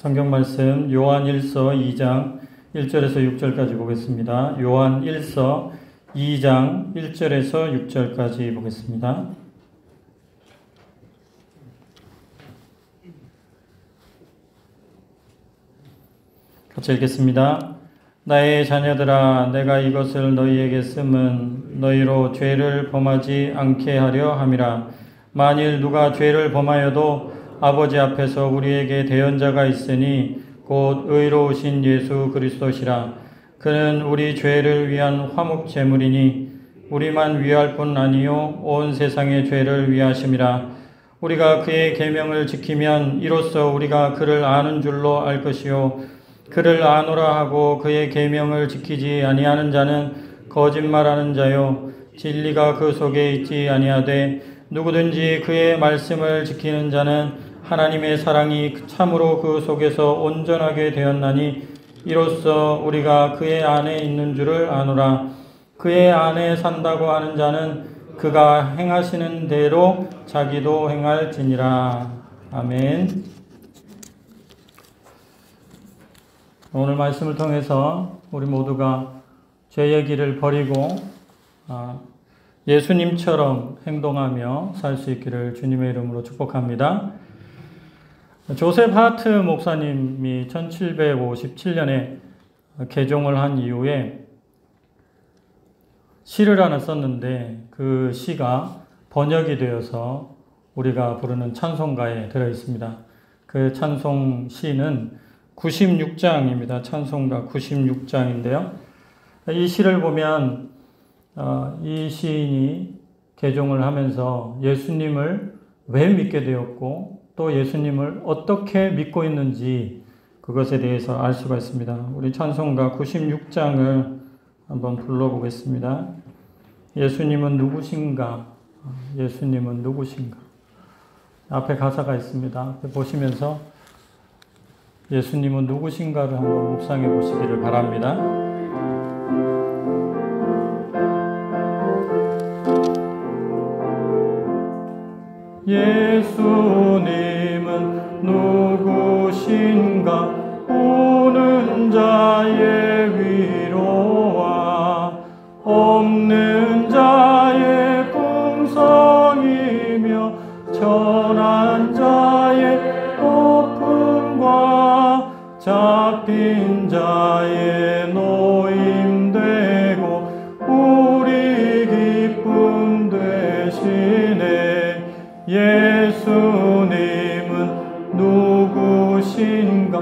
성경 말씀 요한 1서 2장 1절에서 6절까지 보겠습니다. 요한 1서 2장 1절에서 6절까지 보겠습니다. 같이 읽겠습니다. 나의 자녀들아, 내가 이것을 너희에게 쓰면 너희로 죄를 범하지 않게 하려 함이라. 만일 누가 죄를 범하여도 아버지 앞에서 우리에게 대언자가 있으니 곧 의로우신 예수 그리스도시라. 그는 우리 죄를 위한 화목 제물이니 우리만 위할 뿐 아니요 온 세상의 죄를 위하심이라. 우리가 그의 계명을 지키면 이로써 우리가 그를 아는 줄로 알 것이요 그를 아노라 하고 그의 계명을 지키지 아니하는 자는 거짓말하는 자요 진리가 그 속에 있지 아니하되 누구든지 그의 말씀을 지키는 자는 하나님의 사랑이 참으로 그 속에서 온전하게 되었나니 이로써 우리가 그의 안에 있는 줄을 아노라. 그의 안에 산다고 하는 자는 그가 행하시는 대로 자기도 행할지니라. 아멘. 오늘 말씀을 통해서 우리 모두가 죄의 길을 버리고 예수님처럼 행동하며 살 수 있기를 주님의 이름으로 축복합니다. 조셉 하트 목사님이 1757년에 개종을 한 이후에 시를 하나 썼는데 그 시가 번역이 되어서 우리가 부르는 찬송가에 들어있습니다. 그 찬송 시는 96장입니다. 찬송가 96장인데요. 이 시를 보면 이 시인이 개종을 하면서 예수님을 왜 믿게 되었고 또 예수님을 어떻게 믿고 있는지 그것에 대해서 알 수가 있습니다. 우리 찬송가 96장을 한번 불러보겠습니다. 예수님은 누구신가? 예수님은 누구신가? 앞에 가사가 있습니다. 앞에 보시면서 예수님은 누구신가를 한번 묵상해 보시기를 바랍니다. 예수님은 누구신가? 오는 자의 위로와 없는 자의 풍성이며 천한 자의 높음과 잡힌 자의 노임되고 우리 기쁨 되시네. 예수님은 누구신가?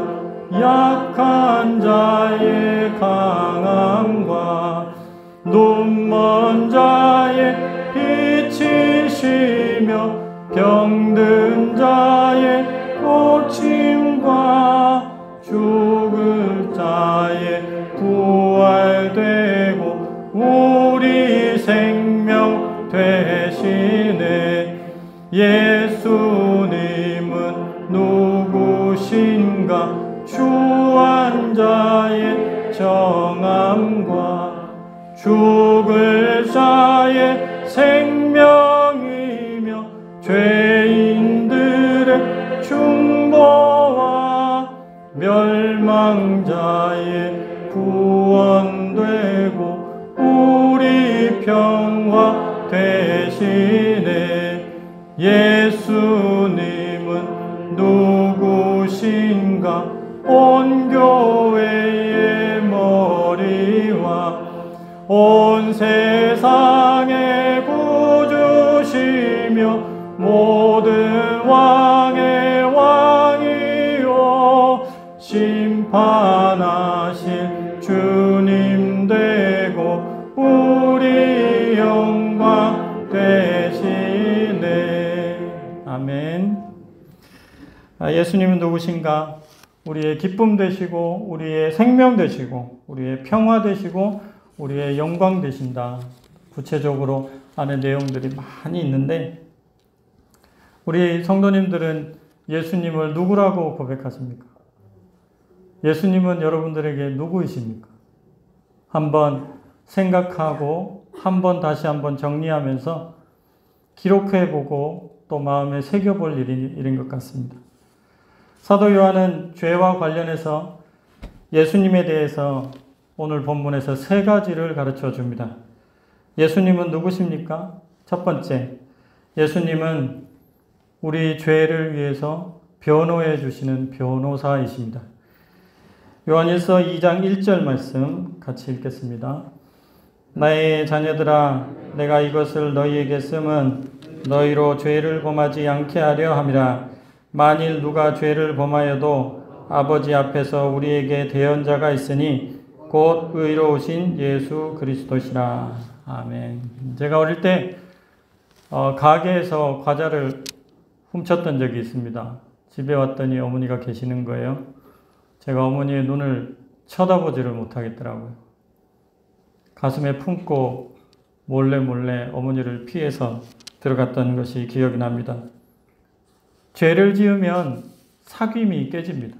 약한 자의 강함과 눈먼 자의 빛이시며 병든 자의 고침과 죽을 자의 부활되고 우리 생명 되시네. 예수님은 누구신가? 주한 자의 정함과 죽을 자의 생명이며 죄인들의 중보와 멸망자의 구원되고 우리 평화 되시네. 예수님은 누구신가? 온 교회의 머리와 온 세상의 구주시며 모든 왕의 왕이요 심판하실 주님 되고 우리 영광 되시네. 아멘. 예수님은 누구신가? 우리의 기쁨 되시고 우리의 생명 되시고 우리의 평화 되시고 우리의 영광 되신다. 구체적으로 아는 내용들이 많이 있는데 우리 성도님들은 예수님을 누구라고 고백하십니까? 예수님은 여러분들에게 누구이십니까? 한번 생각하고 다시 한번 정리하면서 기록해보고 또 마음에 새겨볼 일인 것 같습니다. 사도 요한은 죄와 관련해서 예수님에 대해서 오늘 본문에서 세 가지를 가르쳐 줍니다. 예수님은 누구십니까? 첫 번째, 예수님은 우리 죄를 위해서 변호해 주시는 변호사이십니다. 요한일서 2장 1절 말씀 같이 읽겠습니다. 나의 자녀들아, 내가 이것을 너희에게 쓰면 너희로 죄를 범하지 않게 하려 함이라. 만일 누가 죄를 범하여도 아버지 앞에서 우리에게 대언자가 있으니 곧 의로우신 예수 그리스도시라. 아멘. 제가 어릴 때 가게에서 과자를 훔쳤던 적이 있습니다. 집에 왔더니 어머니가 계시는 거예요. 제가 어머니의 눈을 쳐다보지를 못하겠더라고요. 가슴에 품고 몰래 어머니를 피해서 들어갔던 것이 기억이 납니다. 죄를 지으면 사귐이 깨집니다.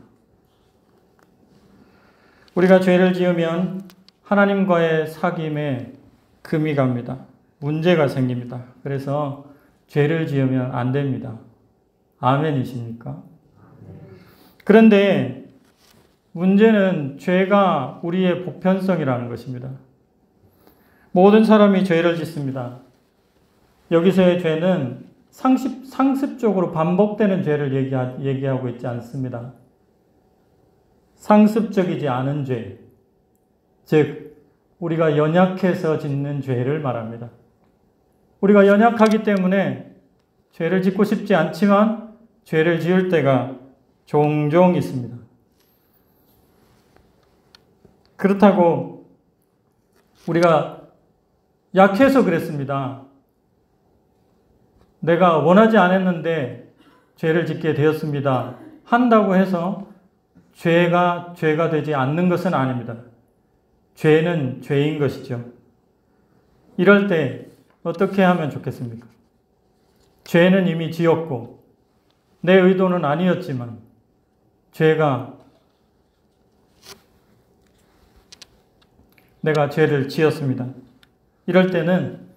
우리가 죄를 지으면 하나님과의 사귐에 금이 갑니다. 문제가 생깁니다. 그래서 죄를 지으면 안 됩니다. 아멘이십니까? 그런데 문제는 죄가 우리의 보편성이라는 것입니다. 모든 사람이 죄를 짓습니다. 여기서의 죄는 상습적으로 반복되는 죄를 얘기하고 있지 않습니다. 상습적이지 않은 죄, 즉 우리가 연약해서 짓는 죄를 말합니다. 우리가 연약하기 때문에 죄를 짓고 싶지 않지만 죄를 지을 때가 종종 있습니다. 그렇다고 우리가 약해서 그랬습니다. 내가 원하지 않았는데 죄를 짓게 되었습니다. 한다고 해서 죄가 되지 않는 것은 아닙니다. 죄는 죄인 것이죠. 이럴 때 어떻게 하면 좋겠습니까? 죄는 이미 지었고 내 의도는 아니었지만 내가 죄를 지었습니다. 이럴 때는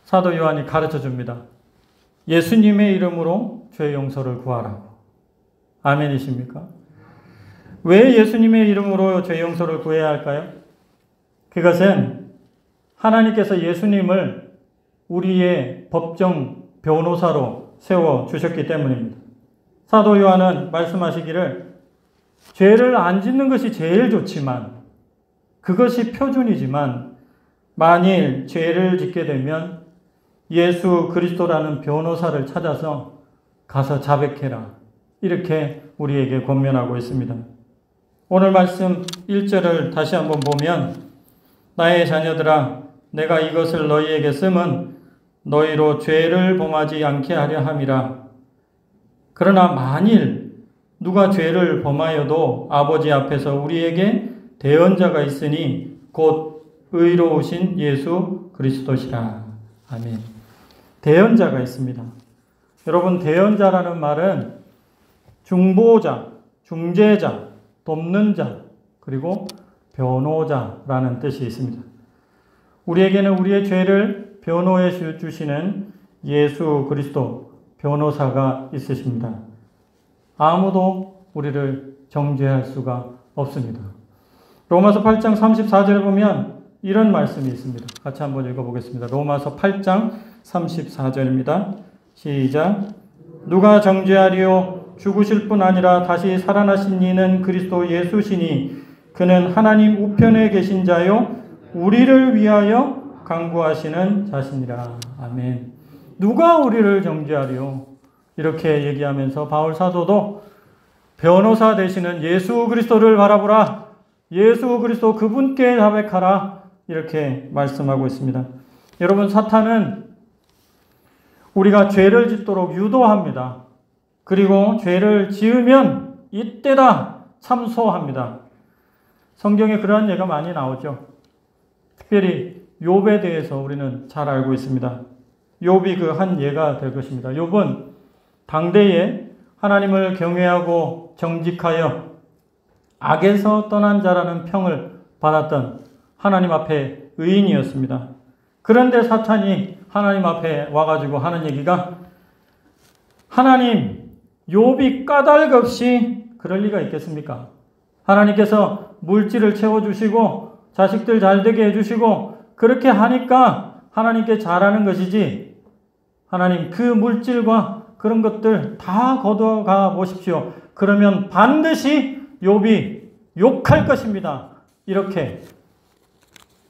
사도 요한이 가르쳐 줍니다. 예수님의 이름으로 죄 용서를 구하라고. 아멘이십니까? 왜 예수님의 이름으로 죄 용서를 구해야 할까요? 그것은 하나님께서 예수님을 우리의 법정 변호사로 세워 주셨기 때문입니다. 사도 요한은 말씀하시기를 죄를 안 짓는 것이 제일 좋지만 그것이 표준이지만 만일 죄를 짓게 되면 예수 그리스도라는 변호사를 찾아서 가서 자백해라. 이렇게 우리에게 권면하고 있습니다. 오늘 말씀 1절을 다시 한번 보면 나의 자녀들아 내가 이것을 너희에게 쓰면 너희로 죄를 범하지 않게 하려 함이라. 그러나 만일 누가 죄를 범하여도 아버지 앞에서 우리에게 대언자가 있으니 곧 의로우신 예수 그리스도시라. 아멘. 대언자가 있습니다. 여러분, 대언자라는 말은 중보자, 중재자, 돕는 자, 그리고 변호자라는 뜻이 있습니다. 우리에게는 우리의 죄를 변호해 주시는 예수 그리스도 변호사가 있으십니다. 아무도 우리를 정죄할 수가 없습니다. 로마서 8장 34절에 보면 이런 말씀이 있습니다. 같이 한번 읽어보겠습니다. 로마서 8장 34절입니다. 시작. 누가 정죄하리요? 죽으실 뿐 아니라 다시 살아나신 이는 그리스도 예수시니 그는 하나님 우편에 계신 자요 우리를 위하여 간구하시는 자신이라. 아멘. 누가 우리를 정죄하리요? 이렇게 얘기하면서 바울 사도도 변호사 되시는 예수 그리스도를 바라보라. 예수 그리스도 그분께 자백하라. 이렇게 말씀하고 있습니다. 여러분, 사탄은 우리가 죄를 짓도록 유도합니다. 그리고 죄를 지으면 이때다 참소합니다. 성경에 그러한 예가 많이 나오죠. 특별히 욥에 대해서 우리는 잘 알고 있습니다. 욥이 그 한 예가 될 것입니다. 욥은 당대에 하나님을 경외하고 정직하여 악에서 떠난 자라는 평을 받았던 하나님 앞에 의인이었습니다. 그런데 사탄이 하나님 앞에 와가지고 하는 얘기가 하나님, 욥이 까닭 없이 그럴 리가 있겠습니까? 하나님께서 물질을 채워주시고 자식들 잘되게 해주시고 그렇게 하니까 하나님께 잘하는 것이지, 하나님 그 물질과 그런 것들 다 걷어가 보십시오. 그러면 반드시 욥이 욕할 것입니다. 이렇게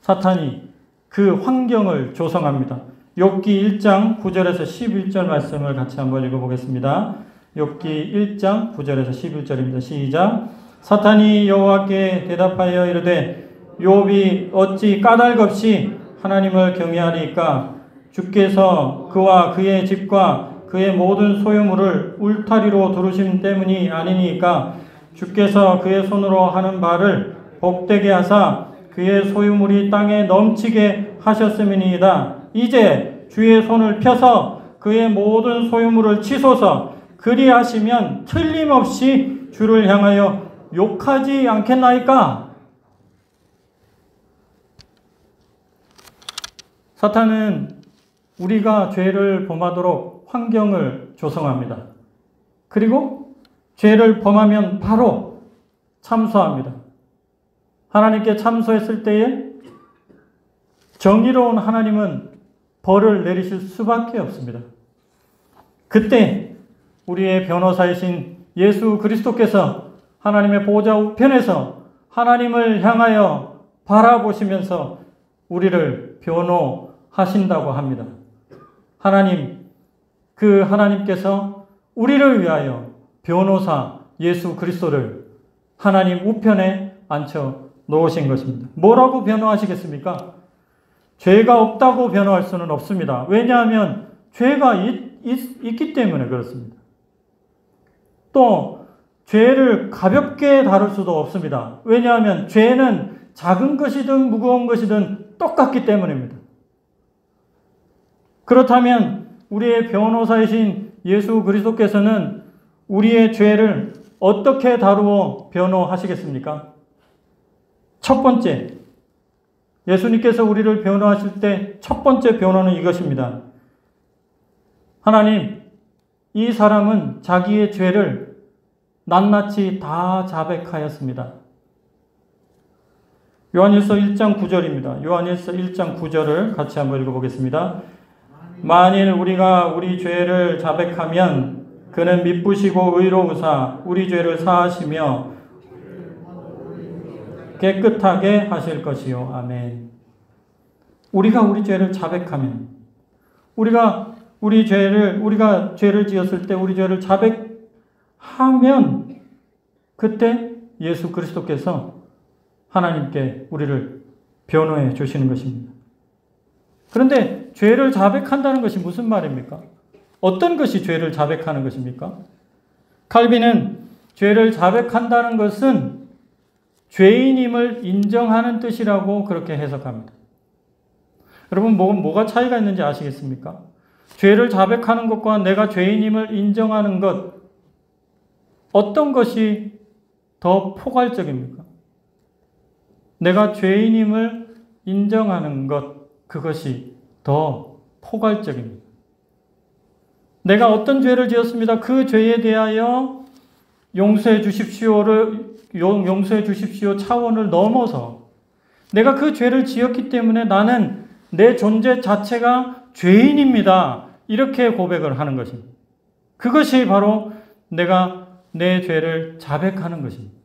사탄이 그 환경을 조성합니다. 욥기 1장 9절에서 11절 말씀을 같이 한번 읽어보겠습니다. 욥기 1장 9절에서 11절입니다. 시작. 사탄이 여호와께 대답하여 이르되 욥이 어찌 까닭 없이 하나님을 경외하리까? 주께서 그와 그의 집과 그의 모든 소유물을 울타리로 두르심 때문이 아니니까? 주께서 그의 손으로 하는 바를 복되게 하사 그의 소유물이 땅에 넘치게 하셨음이니이다. 이제 주의 손을 펴서 그의 모든 소유물을 치소서. 그리하시면 틀림없이 주를 향하여 욕하지 않겠나이까? 사탄은 우리가 죄를 범하도록 환경을 조성합니다. 그리고 죄를 범하면 바로 참소합니다. 하나님께 참소했을 때에 정의로운 하나님은 벌을 내리실 수밖에 없습니다. 그때 우리의 변호사이신 예수 그리스도께서 하나님의 보좌 우편에서 하나님을 향하여 바라보시면서 우리를 변호하신다고 합니다. 하나님, 그 하나님께서 우리를 위하여 변호사 예수 그리스도를 하나님 우편에 앉혀 놓으신 것입니다. 뭐라고 변호하시겠습니까? 죄가 없다고 변호할 수는 없습니다. 왜냐하면 죄가 있기 때문에 그렇습니다. 또 죄를 가볍게 다룰 수도 없습니다. 왜냐하면 죄는 작은 것이든 무거운 것이든 똑같기 때문입니다. 그렇다면 우리의 변호사이신 예수 그리스도께서는 우리의 죄를 어떻게 다루어 변호하시겠습니까? 첫 번째, 예수님께서 우리를 변호하실 때 첫 번째 변호는 이것입니다. 하나님, 이 사람은 자기의 죄를 낱낱이 다 자백하였습니다. 요한일서 1장 9절입니다. 요한일서 1장 9절을 같이 한번 읽어보겠습니다. 만일 우리가 우리 죄를 자백하면 그는 미쁘시고 의로우사 우리 죄를 사하시며 깨끗하게 하실 것이요. 아멘. 우리가 우리 죄를 자백하면, 우리가 죄를 지었을 때 우리 죄를 자백하면 그때 예수 그리스도께서 하나님께 우리를 변호해 주시는 것입니다. 그런데 죄를 자백한다는 것이 무슨 말입니까? 어떤 것이 죄를 자백하는 것입니까? 칼빈은 죄를 자백한다는 것은 죄인임을 인정하는 뜻이라고 그렇게 해석합니다. 여러분, 뭐가 차이가 있는지 아시겠습니까? 죄를 자백하는 것과 내가 죄인임을 인정하는 것, 어떤 것이 더 포괄적입니까? 내가 죄인임을 인정하는 것, 그것이 더 포괄적입니다. 내가 어떤 죄를 지었습니다. 그 죄에 대하여 용서해 주십시오 차원을 넘어서 내가 그 죄를 지었기 때문에 나는 내 존재 자체가 죄인입니다. 이렇게 고백을 하는 것입니다. 그것이 바로 내가 내 죄를 자백하는 것입니다.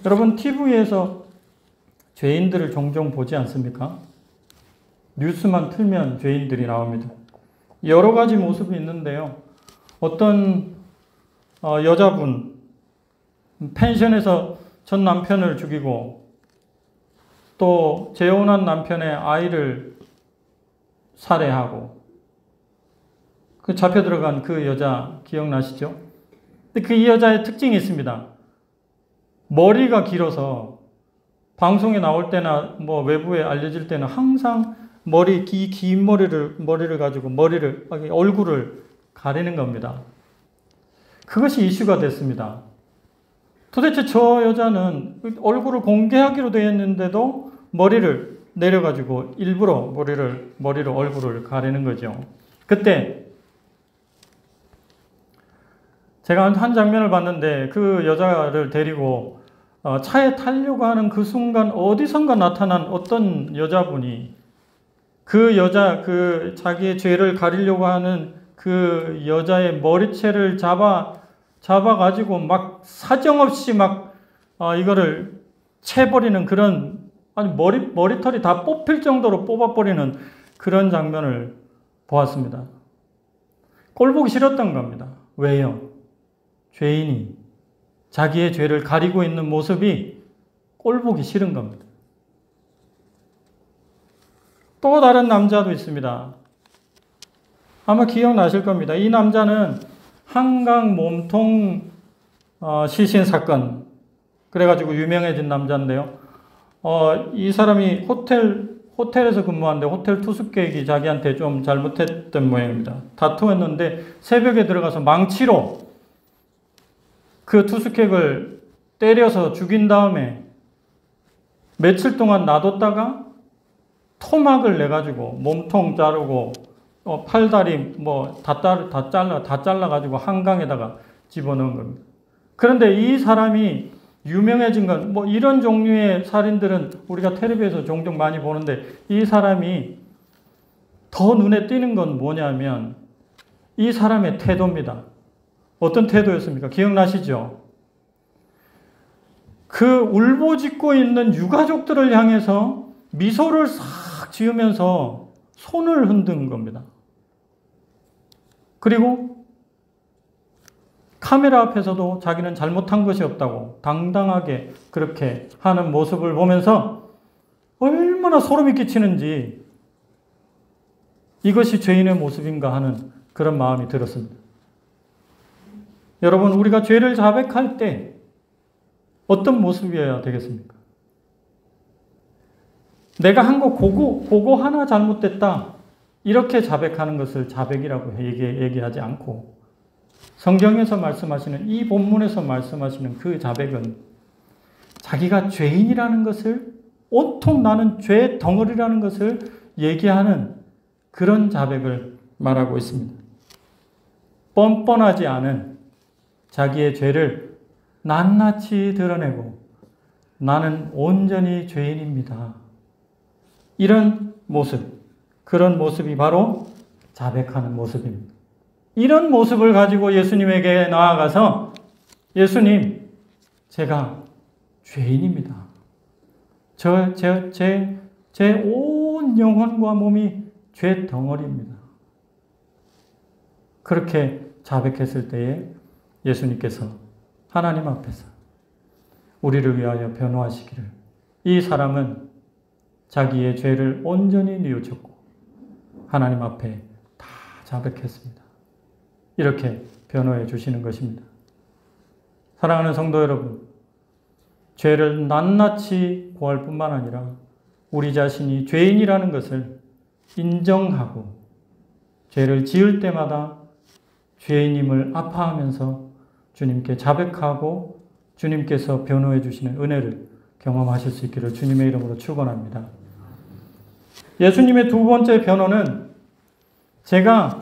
여러분, TV에서 죄인들을 종종 보지 않습니까? 뉴스만 틀면 죄인들이 나옵니다. 여러 가지 모습이 있는데요. 어떤 여자분 펜션에서 전 남편을 죽이고 또 재혼한 남편의 아이를 살해하고 그 잡혀 들어간 그 여자 기억나시죠? 근데 그 이 여자의 특징이 있습니다. 머리가 길어서 방송에 나올 때나 뭐 외부에 알려질 때는 항상 긴 머리를 가지고 얼굴을 가리는 겁니다. 그것이 이슈가 됐습니다. 도대체 저 여자는 얼굴을 공개하기로 되어 있는데도 머리를 내려가지고 일부러 머리로 얼굴을 가리는 거죠. 그때 제가 한 장면을 봤는데 그 여자를 데리고 차에 타려고 하는 그 순간 어디선가 나타난 어떤 여자분이 그 여자, 그 자기의 죄를 가리려고 하는 그 여자의 머리채를 잡아가지고 막 사정없이 막 이거를 채버리는 그런, 아니 머리털이 다 뽑힐 정도로 뽑아버리는 그런 장면을 보았습니다. 꼴 보기 싫었던 겁니다. 왜요? 죄인이 자기의 죄를 가리고 있는 모습이 꼴 보기 싫은 겁니다. 또 다른 남자도 있습니다. 아마 기억나실 겁니다. 이 남자는 한강 몸통 시신 사건, 그래가지고 유명해진 남자인데요. 이 사람이 호텔에서 근무하는데 호텔 투숙객이 자기한테 좀 잘못했던 모양입니다. 다투었는데 새벽에 들어가서 망치로 그 투숙객을 때려서 죽인 다음에 며칠 동안 놔뒀다가 토막을 내가지고 몸통 자르고 팔다리 뭐 다 잘라가지고 한강에다가 집어넣은 겁니다. 그런데 이 사람이 유명해진 건 뭐 이런 종류의 살인들은 우리가 텔레비에서 종종 많이 보는데 이 사람이 더 눈에 띄는 건 뭐냐면 이 사람의 태도입니다. 어떤 태도였습니까? 기억나시죠? 그 울부짖고 있는 유가족들을 향해서 미소를 싹 지으면서 손을 흔든 겁니다. 그리고 카메라 앞에서도 자기는 잘못한 것이 없다고 당당하게 그렇게 하는 모습을 보면서 얼마나 소름이 끼치는지 이것이 죄인의 모습인가 하는 그런 마음이 들었습니다. 여러분, 우리가 죄를 자백할 때 어떤 모습이어야 되겠습니까? 내가 한 거 그거 하나 잘못됐다. 이렇게 자백하는 것을 자백이라고 얘기하지 않고 성경에서 말씀하시는 이 본문에서 말씀하시는 그 자백은 자기가 죄인이라는 것을 온통 나는 죄 덩어리라는 것을 얘기하는 그런 자백을 말하고 있습니다. 뻔뻔하지 않은 자기의 죄를 낱낱이 드러내고 나는 온전히 죄인입니다. 이런 모습, 그런 모습이 바로 자백하는 모습입니다. 이런 모습을 가지고 예수님에게 나아가서 예수님, 제가 죄인입니다. 제 온 영혼과 몸이 죄 덩어리입니다. 그렇게 자백했을 때에 예수님께서 하나님 앞에서 우리를 위하여 변호하시기를 이 사람은 자기의 죄를 온전히 뉘우쳤고 하나님 앞에 다 자백했습니다. 이렇게 변호해 주시는 것입니다. 사랑하는 성도 여러분, 죄를 낱낱이 고할 뿐만 아니라 우리 자신이 죄인이라는 것을 인정하고 죄를 지을 때마다 죄인임을 아파하면서 주님께 자백하고 주님께서 변호해 주시는 은혜를 경험하실 수 있기를 주님의 이름으로 축원합니다. 예수님의 두 번째 변호는 제가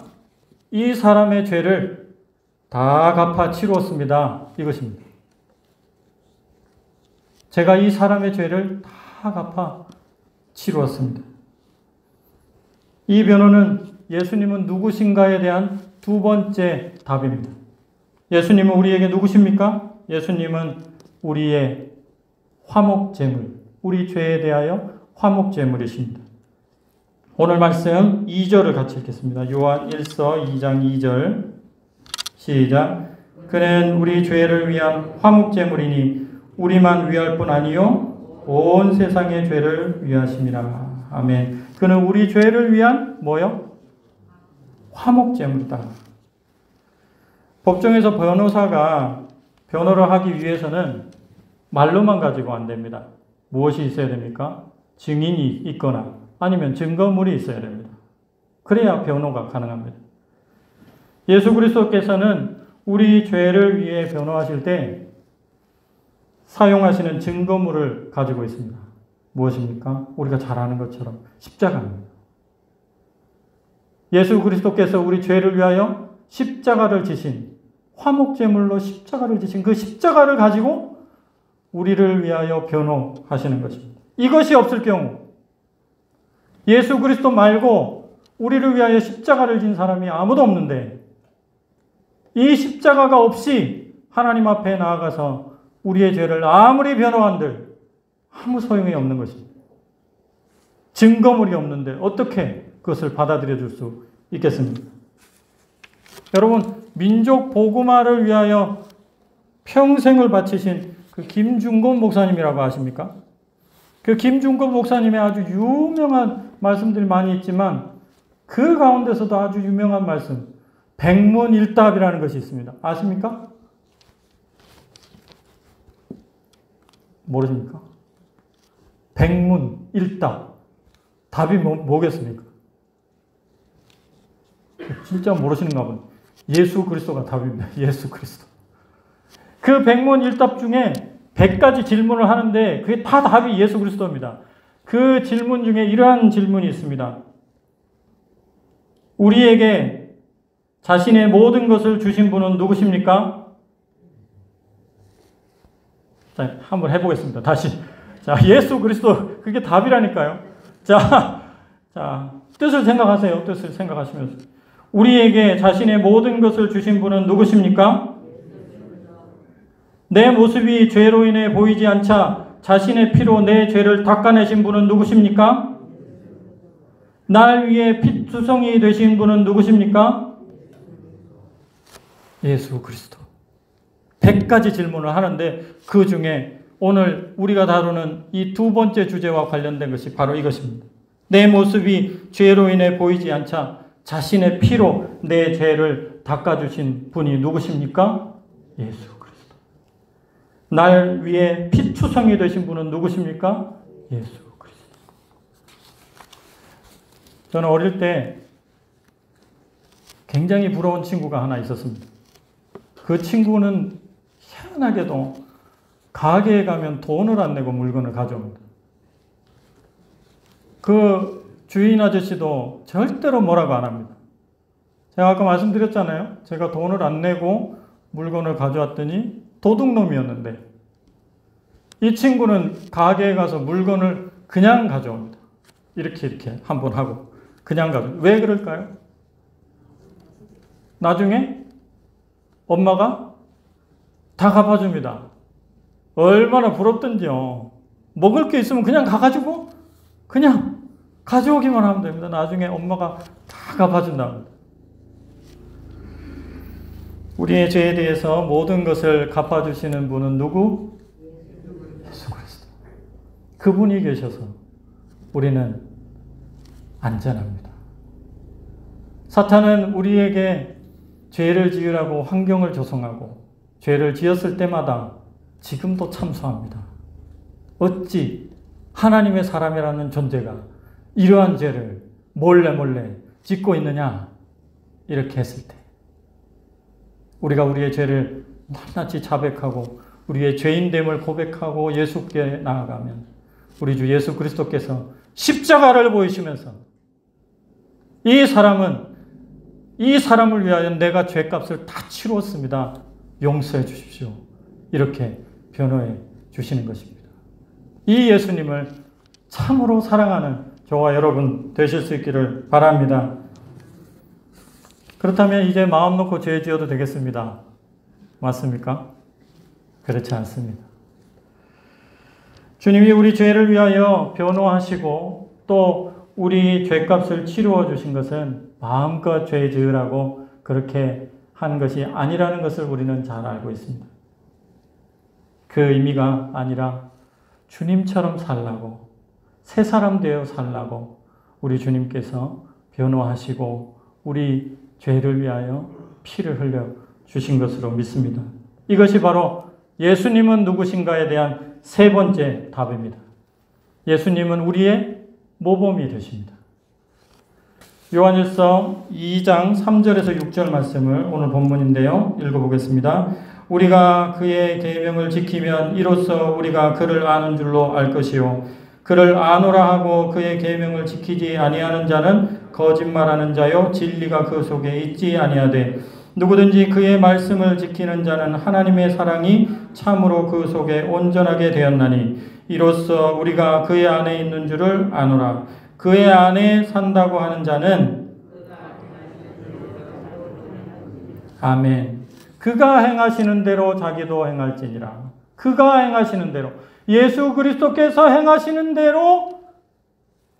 이 사람의 죄를 다 갚아 치루었습니다. 이것입니다. 제가 이 사람의 죄를 다 갚아 치루었습니다. 이 변호는 예수님은 누구신가에 대한 두 번째 답입니다. 예수님은 우리에게 누구십니까? 예수님은 우리의 화목제물, 우리 죄에 대하여 화목제물이십니다. 오늘 말씀 2절을 같이 읽겠습니다. 요한 1서 2장 2절 시작. 그는 우리 죄를 위한 화목제물이니 우리만 위할 뿐 아니요 온 세상의 죄를 위하심이라. 아멘. 그는 우리 죄를 위한 뭐요? 화목제물이다. 법정에서 변호사가 변호를 하기 위해서는 말로만 가지고 안 됩니다. 무엇이 있어야 됩니까? 증인이 있거나 아니면 증거물이 있어야 됩니다. 그래야 변호가 가능합니다. 예수 그리스도께서는 우리 죄를 위해 변호하실 때 사용하시는 증거물을 가지고 있습니다. 무엇입니까? 우리가 잘 아는 것처럼 십자가입니다. 예수 그리스도께서 우리 죄를 위하여 십자가를 지신 화목제물로 십자가를 지신 그 십자가를 가지고 우리를 위하여 변호하시는 것입니다. 이것이 없을 경우 예수 그리스도 말고 우리를 위하여 십자가를 진 사람이 아무도 없는데 이 십자가가 없이 하나님 앞에 나아가서 우리의 죄를 아무리 변호한들 아무 소용이 없는 것입니다. 증거물이 없는데 어떻게 그것을 받아들여 줄 수 있겠습니까? 여러분, 민족 복음화를 위하여 평생을 바치신 그 김중곤 목사님이라고 아십니까? 그 김중곤 목사님의 아주 유명한 말씀들이 많이 있지만 그 가운데서도 아주 유명한 말씀, 백문일답이라는 것이 있습니다. 아십니까? 모르십니까? 백문일답. 답이 뭐겠습니까? 진짜 모르시는가 보네. 예수 그리스도가 답입니다. 예수 그리스도. 그 백문일답 중에 100가지 질문을 하는데 그게 다 답이 예수 그리스도입니다. 그 질문 중에 이러한 질문이 있습니다. 우리에게 자신의 모든 것을 주신 분은 누구십니까? 자, 한번 해보겠습니다. 다시. 자, 예수 그리스도. 그게 답이라니까요. 자, 뜻을 생각하세요. 뜻을 생각하시면서. 우리에게 자신의 모든 것을 주신 분은 누구십니까? 내 모습이 죄로 인해 보이지 않자 자신의 피로 내 죄를 닦아내신 분은 누구십니까? 날 위해 피투성이 되신 분은 누구십니까? 예수 그리스도. 100가지 질문을 하는데 그 중에 오늘 우리가 다루는 이 두 번째 주제와 관련된 것이 바로 이것입니다. 내 모습이 죄로 인해 보이지 않자 자신의 피로 내 죄를 닦아주신 분이 누구십니까? 예수 그리스도. 날 위해 피투성이 되신 분은 누구십니까? 예수 그리스도. 저는 어릴 때 굉장히 부러운 친구가 하나 있었습니다. 그 친구는 희한하게도 가게에 가면 돈을 안 내고 물건을 가져옵니다. 그 주인 아저씨도 절대로 뭐라고 안 합니다. 제가 아까 말씀드렸잖아요. 제가 돈을 안 내고 물건을 가져왔더니 도둑놈이었는데 이 친구는 가게에 가서 물건을 그냥 가져옵니다. 이렇게 한번 하고 그냥 가져옵니다. 왜 그럴까요? 나중에 엄마가 다 갚아줍니다. 얼마나 부럽던지요. 먹을 게 있으면 그냥 가가지고 그냥 가져오기만 하면 됩니다. 나중에 엄마가 다 갚아준답니다. 우리의 죄에 대해서 모든 것을 갚아주시는 분은 누구? 예수 그리스도. 그분이 계셔서 우리는 안전합니다. 사탄은 우리에게 죄를 지으라고 환경을 조성하고 죄를 지었을 때마다 지금도 참소합니다. 어찌 하나님의 사람이라는 존재가 이러한 죄를 몰래 짓고 있느냐? 이렇게 했을 때 우리가 우리의 죄를 낱낱이 자백하고 우리의 죄인됨을 고백하고 예수께 나아가면 우리 주 예수 그리스도께서 십자가를 보이시면서 이 사람을 위하여 내가 죄값을 다 치루었습니다. 용서해 주십시오. 이렇게 변호해 주시는 것입니다. 이 예수님을 참으로 사랑하는 저와 여러분 되실 수 있기를 바랍니다. 그렇다면 이제 마음 놓고 죄 지어도 되겠습니다. 맞습니까? 그렇지 않습니다. 주님이 우리 죄를 위하여 변호하시고 또 우리 죄값을 치루어 주신 것은 마음껏 죄 지으라고 그렇게 한 것이 아니라는 것을 우리는 잘 알고 있습니다. 그 의미가 아니라 주님처럼 살라고, 새 사람 되어 살라고 우리 주님께서 변호하시고 우리 죄를 위하여 피를 흘려 주신 것으로 믿습니다. 이것이 바로 예수님은 누구신가에 대한 세 번째 답입니다. 예수님은 우리의 모범이 되십니다. 요한일서 2장 3절에서 6절 말씀을 오늘 본문인데요. 읽어보겠습니다. 우리가 그의 계명을 지키면 이로써 우리가 그를 아는 줄로 알 것이요 그를 아노라 하고 그의 계명을 지키지 아니하는 자는 거짓말하는 자요 진리가 그 속에 있지 아니하되 누구든지 그의 말씀을 지키는 자는 하나님의 사랑이 참으로 그 속에 온전하게 되었나니 이로써 우리가 그의 안에 있는 줄을 아노라. 그의 안에 산다고 하는 자는 아멘. 그가 행하시는 대로 자기도 행할지니라. 그가 행하시는 대로, 예수 그리스도께서 행하시는 대로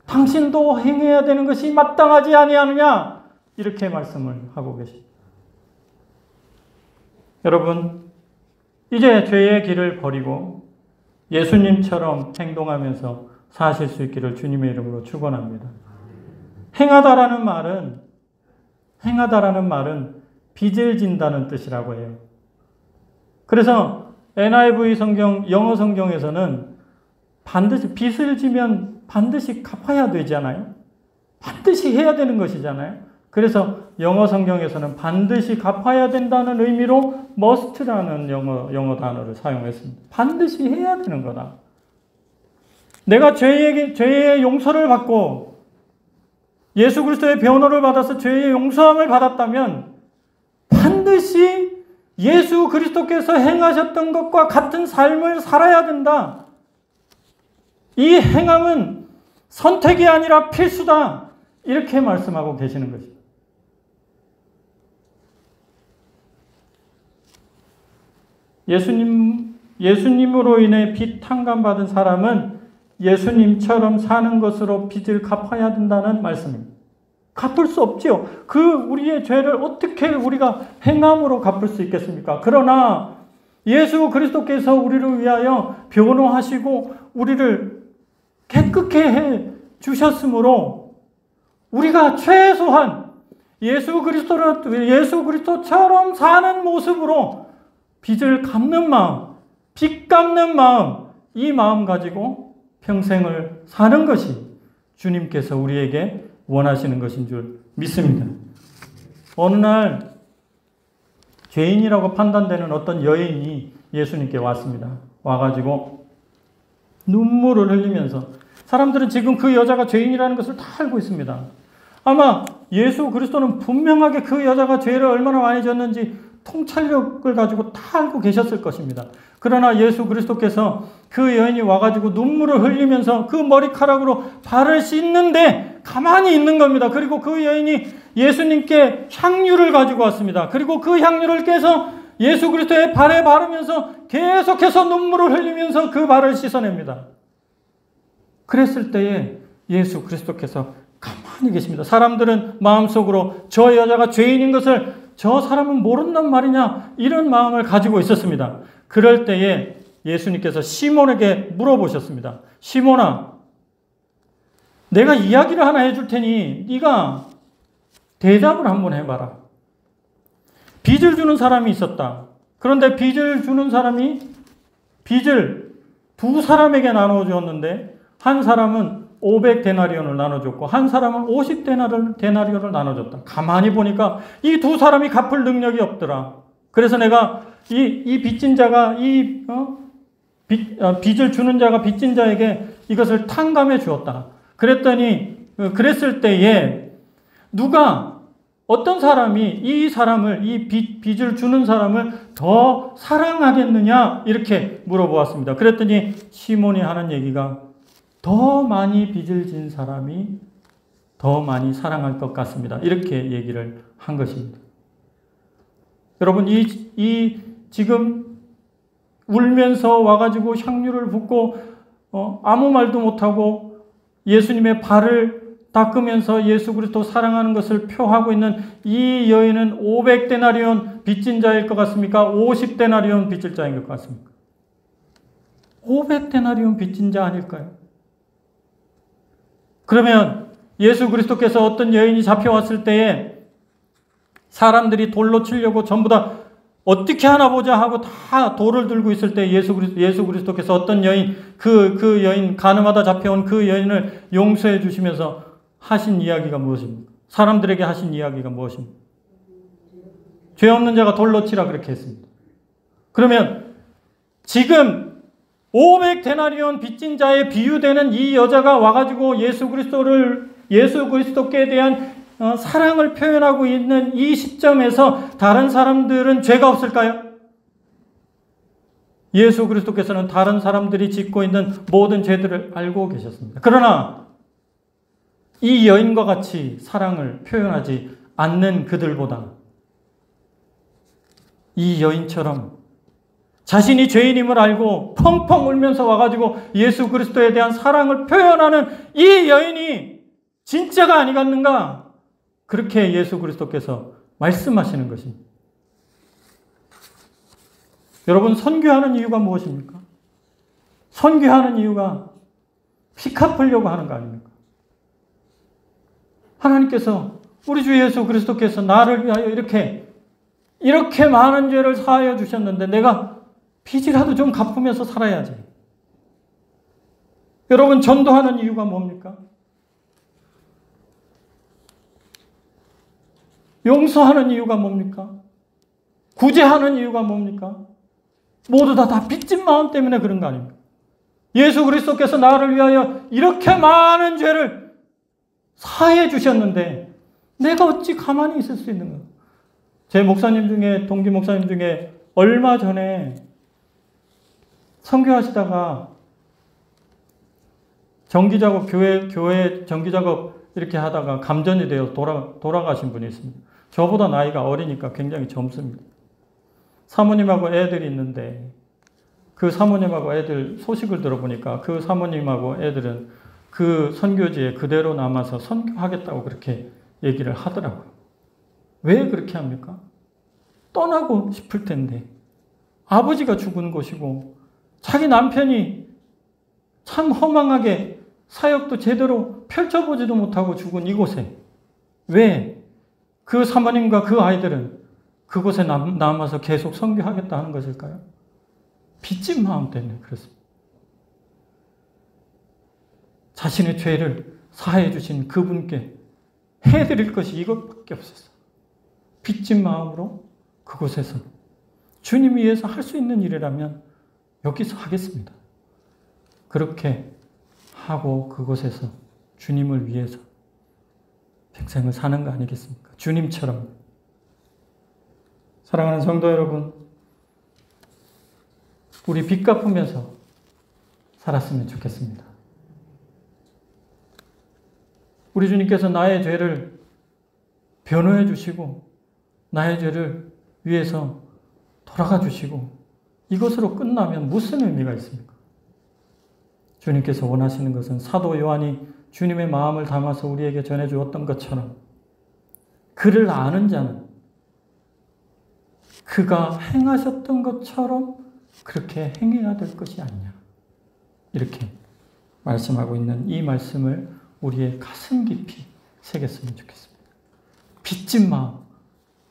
당신도 행해야 되는 것이 마땅하지 아니하느냐, 이렇게 말씀을 하고 계십니다. 여러분, 이제 죄의 길을 버리고 예수님처럼 행동하면서 사실 수 있기를 주님의 이름으로 축원합니다. 행하다라는 말은 빚을 진다는 뜻이라고 해요. 그래서 NIV 성경, 영어 성경에서는 반드시 빚을 지면 반드시 갚아야 되잖아요. 반드시 해야 되는 것이잖아요. 그래서 영어 성경에서는 반드시 갚아야 된다는 의미로 must라는 영어 단어를 사용했습니다. 반드시 해야 되는 거다. 내가 죄의 용서를 받고 예수 그리스도의 변호를 받아서 죄의 용서함을 받았다면 반드시 예수 그리스도께서 행하셨던 것과 같은 삶을 살아야 된다. 이 행함은 선택이 아니라 필수다. 이렇게 말씀하고 계시는 것입니다. 예수님으로 인해 빚 탕감받은 사람은 예수님처럼 사는 것으로 빚을 갚아야 된다는 말씀입니다. 갚을 수 없지요. 우리의 죄를 어떻게 우리가 행함으로 갚을 수 있겠습니까? 그러나 예수 그리스도께서 우리를 위하여 변호하시고 우리를 깨끗게 해 주셨으므로 우리가 최소한 예수 그리스도처럼 사는 모습으로 빚을 갚는 마음, 빚 갚는 마음, 이 마음 가지고 평생을 사는 것이 주님께서 우리에게 원하시는 것인 줄 믿습니다. 어느 날 죄인이라고 판단되는 어떤 여인이 예수님께 왔습니다. 와가지고 눈물을 흘리면서, 사람들은 지금 그 여자가 죄인이라는 것을 다 알고 있습니다. 아마 예수 그리스도는 분명하게 그 여자가 죄를 얼마나 많이 졌는지 통찰력을 가지고 다 알고 계셨을 것입니다. 그러나 예수 그리스도께서 그 여인이 와가지고 눈물을 흘리면서 그 머리카락으로 발을 씻는데 가만히 있는 겁니다. 그리고 그 여인이 예수님께 향유를 가지고 왔습니다. 그리고 그 향유를 깨서 예수 그리스도의 발에 바르면서 계속해서 눈물을 흘리면서 그 발을 씻어냅니다. 그랬을 때에 예수 그리스도께서 가만히 계십니다. 사람들은 마음속으로 저 여자가 죄인인 것을 저 사람은 모른단 말이냐, 이런 마음을 가지고 있었습니다. 그럴 때에 예수님께서 시몬에게 물어보셨습니다. 시몬아, 내가 이야기를 하나 해줄 테니 네가 대답을 한번 해봐라. 빚을 주는 사람이 있었다. 그런데 빚을 주는 사람이 빚을 두 사람에게 나눠주었는데 한 사람은 500데나리온을 나눠줬고 한 사람은 50데나리온을 나눠줬다. 가만히 보니까 이 두 사람이 갚을 능력이 없더라. 그래서 내가 이 빚진 자가 빚을 주는 자가 빚진 자에게 이것을 탕감해 주었다. 그랬을 때에 어떤 사람이 이 빚을 주는 사람을 더 사랑하겠느냐, 이렇게 물어보았습니다. 그랬더니 시몬이 하는 얘기가 더 많이 빚을 진 사람이 더 많이 사랑할 것 같습니다. 이렇게 얘기를 한 것입니다. 여러분, 지금 울면서 와가지고 향유를 붓고 아무 말도 못하고 예수님의 발을 닦으면서 예수 그리스도 사랑하는 것을 표하고 있는 이 여인은 500데나리온 빚진 자일 것 같습니까? 50데나리온 빚질 자인 것 같습니까? 500데나리온 빚진 자 아닐까요? 그러면 예수 그리스도께서 어떤 여인이 잡혀왔을 때에 사람들이 돌로 치려고 전부 다 어떻게 하나 보자 하고 다 돌을 들고 있을 때 예수 그리스도께서 어떤 여인, 그 여인, 가늠하다 잡혀온 그 여인을 용서해 주시면서 하신 이야기가 무엇입니까? 사람들에게 하신 이야기가 무엇입니까? 죄 없는 자가 돌로 치라, 그렇게 했습니다. 그러면 지금 500데나리온 빚진 자에 비유되는 이 여자가 와가지고 예수 그리스도께 대한 사랑을 표현하고 있는 이 시점에서 다른 사람들은 죄가 없을까요? 예수 그리스도께서는 다른 사람들이 짓고 있는 모든 죄들을 알고 계셨습니다. 그러나 이 여인과 같이 사랑을 표현하지 않는 그들보다 이 여인처럼 자신이 죄인임을 알고 펑펑 울면서 와가지고 예수 그리스도에 대한 사랑을 표현하는 이 여인이 진짜가 아니겠는가? 그렇게 예수 그리스도께서 말씀하시는 것입니다. 여러분, 선교하는 이유가 무엇입니까? 선교하는 이유가 피 갚으려고 하는 거 아닙니까? 하나님께서 우리 주 예수 그리스도께서 나를 위하여 이렇게 많은 죄를 사하여 주셨는데 내가 빚이라도 좀 갚으면서 살아야지. 여러분, 전도하는 이유가 뭡니까? 용서하는 이유가 뭡니까? 구제하는 이유가 뭡니까? 모두 다 빚진 마음 때문에 그런 거 아닙니까? 예수 그리스도께서 나를 위하여 이렇게 많은 죄를 사해 주셨는데 내가 어찌 가만히 있을 수 있는가? 제 목사님 중에, 동기 목사님 중에 얼마 전에 선교하시다가 전기작업, 교회 전기작업 이렇게 하다가 감전이 되어 돌아가신 분이 있습니다. 저보다 나이가 어리니까 굉장히 젊습니다. 사모님하고 애들이 있는데 그 사모님하고 애들 소식을 들어보니까 그 사모님하고 애들은 그 선교지에 그대로 남아서 선교하겠다고 그렇게 얘기를 하더라고요. 왜 그렇게 합니까? 떠나고 싶을 텐데 아버지가 죽은 곳이고 자기 남편이 참 허망하게 사역도 제대로 펼쳐보지도 못하고 죽은 이곳에 왜 그 사모님과 그 아이들은 그곳에 남아서 계속 선교하겠다 하는 것일까요? 빚진 마음 때문에 그렇습니다. 자신의 죄를 사해 주신 그분께 해드릴 것이 이것밖에 없었어요. 빚진 마음으로 그곳에서 주님 위해서 할 수 있는 일이라면 여기서 하겠습니다. 그렇게 하고 그곳에서 주님을 위해서 평생을 사는 거 아니겠습니까? 주님처럼. 사랑하는 성도 여러분, 우리 빚 갚으면서 살았으면 좋겠습니다. 우리 주님께서 나의 죄를 변호해 주시고 나의 죄를 위해서 돌아가 주시고 이것으로 끝나면 무슨 의미가 있습니까? 주님께서 원하시는 것은 사도 요한이 주님의 마음을 담아서 우리에게 전해주었던 것처럼 그를 아는 자는 그가 행하셨던 것처럼 그렇게 행해야 될 것이 아니냐. 이렇게 말씀하고 있는 이 말씀을 우리의 가슴 깊이 새겼으면 좋겠습니다. 빚진 마음.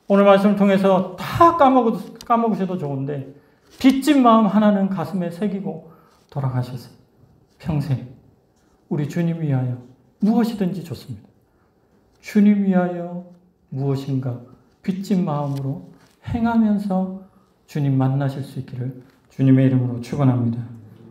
오늘 말씀을 통해서 다 까먹으셔도 좋은데 빚진 마음 하나는 가슴에 새기고 돌아가셔서 평생 우리 주님 위하여 무엇이든지 좋습니다. 주님 위하여 무엇인가 빚진 마음으로 행하면서 주님 만나실 수 있기를 주님의 이름으로 축원합니다.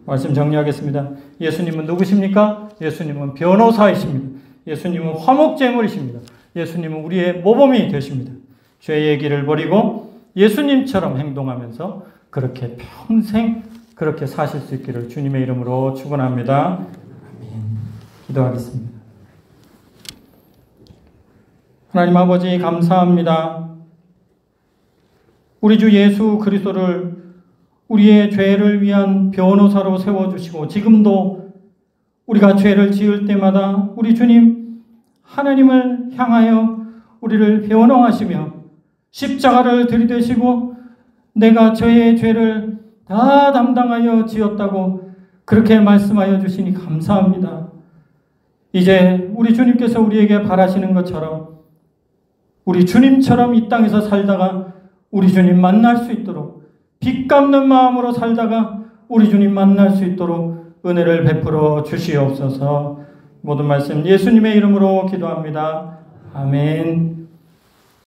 말씀 정리하겠습니다. 예수님은 누구십니까? 예수님은 변호사이십니다. 예수님은 화목제물이십니다. 예수님은 우리의 모범이 되십니다. 죄의 길을 버리고 예수님처럼 행동하면서 그렇게 평생 그렇게 사실 수 있기를 주님의 이름으로 축원합니다. 아멘. 기도하겠습니다. 하나님 아버지 감사합니다. 우리 주 예수 그리스도를 우리의 죄를 위한 변호사로 세워주시고 지금도 우리가 죄를 지을 때마다 우리 주님 하나님을 향하여 우리를 변호하시며 십자가를 들이대시고 내가 저의 죄를 다 담당하여 지었다고 그렇게 말씀하여 주시니 감사합니다. 이제 우리 주님께서 우리에게 바라시는 것처럼 우리 주님처럼 이 땅에서 살다가 우리 주님 만날 수 있도록 빚 갚는 마음으로 살다가 우리 주님 만날 수 있도록 은혜를 베풀어 주시옵소서. 모든 말씀 예수님의 이름으로 기도합니다. 아멘.